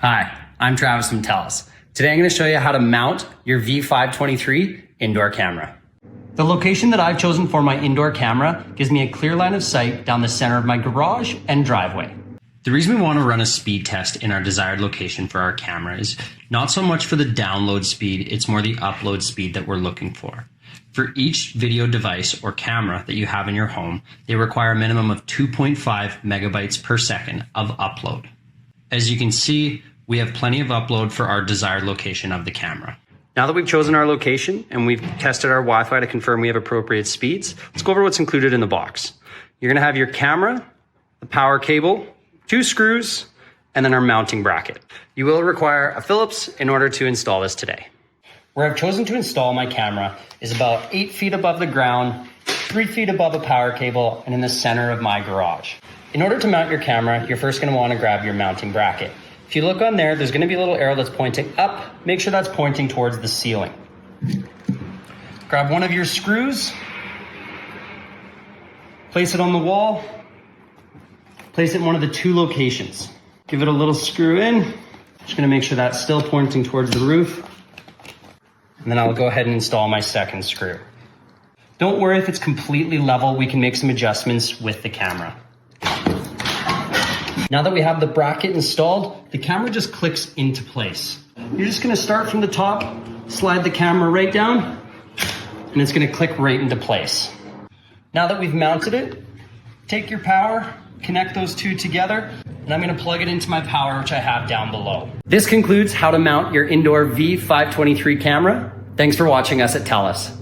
Hi, I'm Travis from TELUS. Today I'm going to show you how to mount your V523 indoor camera. The location that I've chosen for my indoor camera gives me a clear line of sight down the center of my garage and driveway. The reason we want to run a speed test in our desired location for our camera is not so much for the download speed, it's more the upload speed that we're looking for. For each video device or camera that you have in your home, they require a minimum of 2.5 megabytes per second of upload. As you can see, we have plenty of upload for our desired location of the camera. Now that we've chosen our location and we've tested our Wi-Fi to confirm we have appropriate speeds, let's go over what's included in the box. You're gonna have your camera, the power cable, 2 screws, and then our mounting bracket. You will require a Phillips in order to install this today. Where I've chosen to install my camera is about 8 feet above the ground, 3 feet above a power cable, and in the center of my garage. In order to mount your camera, you're first going to want to grab your mounting bracket. If you look on there, there's going to be a little arrow that's pointing up. Make sure that's pointing towards the ceiling. Grab one of your screws, place it on the wall, place it in one of the 2 locations. Give it a little screw in. Just going to make sure that's still pointing towards the roof. And then I'll go ahead and install my second screw. Don't worry if it's completely level, we can make some adjustments with the camera. Now that we have the bracket installed, the camera just clicks into place. You're just gonna start from the top, slide the camera right down, and it's gonna click right into place. Now that we've mounted it, take your power, connect those 2 together, and I'm gonna plug it into my power, which I have down below. This concludes how to mount your indoor V523 camera. Thanks for watching us at TELUS.